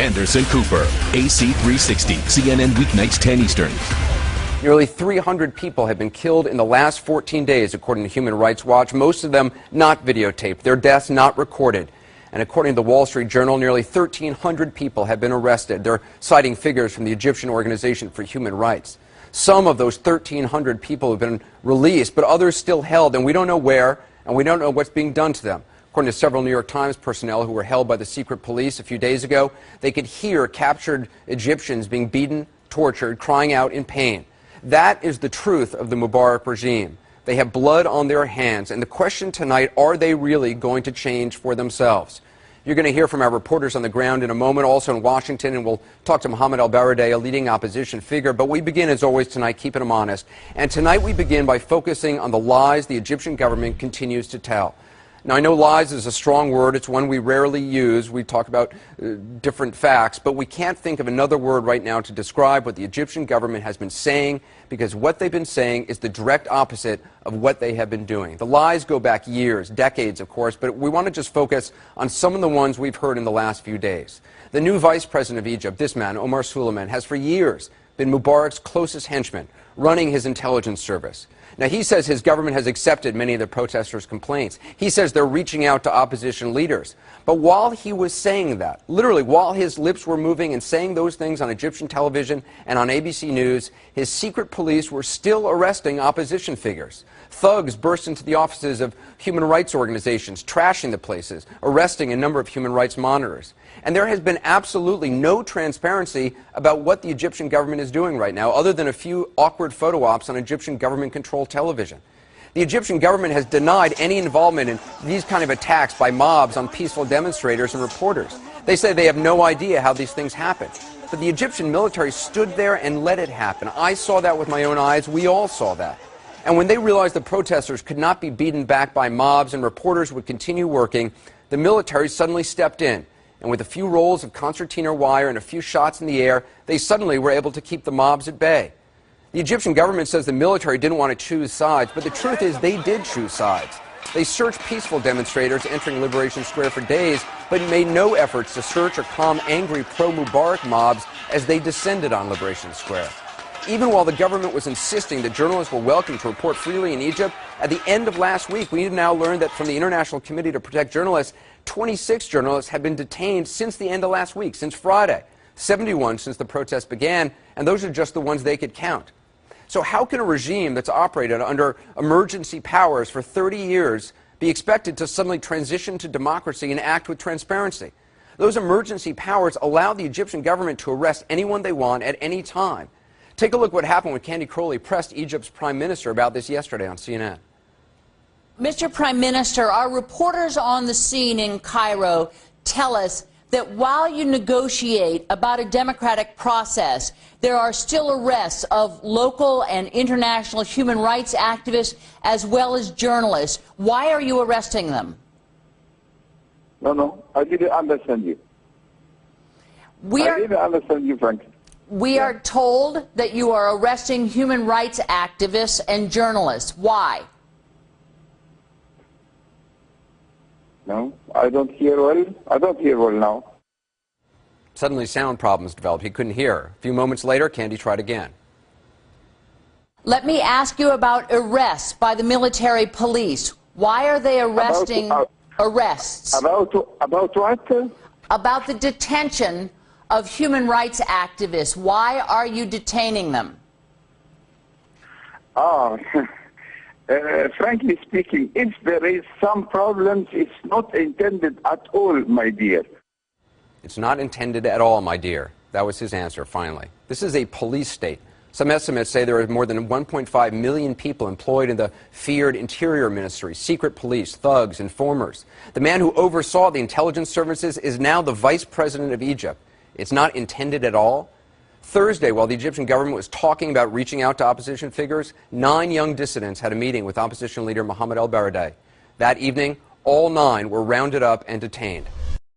Anderson Cooper, AC 360, CNN weeknights 10 Eastern. Nearly 300 people have been killed in the last 14 days, according to Human Rights Watch, most of them not videotaped, their deaths not recorded. And according to the Wall Street Journal, nearly 1,300 people have been arrested. They're citing figures from the Egyptian Organization for Human Rights. Some of those 1,300 people have been released, but others still held, and we don't know where, and we don't know what's being done to them. According to several New York Times personnel who were held by the secret police a few days ago, they could hear captured Egyptians being beaten, tortured, crying out in pain. That is the truth of the Mubarak regime. They have blood on their hands, and the question tonight, are they really going to change for themselves? You're going to hear from our reporters on the ground in a moment, also in Washington, and we'll talk to Mohammed al-Baradei, a leading opposition figure. But we begin, as always, tonight, keeping them honest. And tonight we begin by focusing on the lies the Egyptian government continues to tell. Now, I know lies is a strong word. It's one we rarely use. We talk about different facts, but we can't think of another word right now to describe what the Egyptian government has been saying, because what they've been saying is the direct opposite of what they have been doing. The lies go back years, decades, of course, but we want to just focus on some of the ones we've heard in the last few days. The new vice president of Egypt, this man, Omar Suleiman, has for years been Mubarak's closest henchman, running his intelligence service. Now, he says his government has accepted many of the protesters' complaints. He says they're reaching out to opposition leaders. But while he was saying that, literally while his lips were moving and saying those things on Egyptian television and on ABC News, his secret police were still arresting opposition figures. Thugs burst into the offices of human rights organizations, trashing the places, arresting a number of human rights monitors. And there has been absolutely no transparency about what the Egyptian government is doing right now, other than a few awkward photo ops on Egyptian government-controlled television. The Egyptian government has denied any involvement in these kind of attacks by mobs on peaceful demonstrators and reporters. They say they have no idea how these things happen. But the Egyptian military stood there and let it happen. I saw that with my own eyes. We all saw that. And when they realized the protesters could not be beaten back by mobs and reporters would continue working, the military suddenly stepped in. And with a few rolls of concertina wire and a few shots in the air, they suddenly were able to keep the mobs at bay. The Egyptian government says the military didn't want to choose sides, but the truth is they did choose sides. They searched peaceful demonstrators entering Liberation Square for days, but made no efforts to search or calm angry pro-Mubarak mobs as they descended on Liberation Square. Even while the government was insisting that journalists were welcome to report freely in Egypt, at the end of last week, we have now learned that from the International Committee to Protect Journalists, 26 journalists have been detained since the end of last week, since Friday, 71 since the protests began, and those are just the ones they could count. So how can a regime that's operated under emergency powers for 30 years be expected to suddenly transition to democracy and act with transparency? Those emergency powers allow the Egyptian government to arrest anyone they want at any time. Take a look at what happened when Candy Crowley pressed Egypt's prime minister about this yesterday on CNN. Mr. Prime Minister, our reporters on the scene in Cairo tell us that while you negotiate about a democratic process, there are still arrests of local and international human rights activists as well as journalists. Why are you arresting them? No, I didn't understand you. I didn't understand you, frankly. We are told that you are arresting human rights activists and journalists. Why? No, I don't hear well. I don't hear well now. Suddenly sound problems developed. He couldn't hear. A few moments later, Candy tried again. Let me ask you about arrests by the military police. Why are they arresting arrests? About what? About the detention of human rights activists. Why are you detaining them? Frankly speaking, if there is some problems, it's not intended at all, my dear. It's not intended at all, my dear. That was his answer, finally. This is a police state. Some estimates say there are more than 1.5 million people employed in the feared Interior Ministry, secret police, thugs, informers. The man who oversaw the intelligence services is now the vice president of Egypt. It's not intended at all. Thursday, while the Egyptian government was talking about reaching out to opposition figures, 9 young dissidents had a meeting with opposition leader Mohammed al-Baradei. That evening, all 9 were rounded up and detained.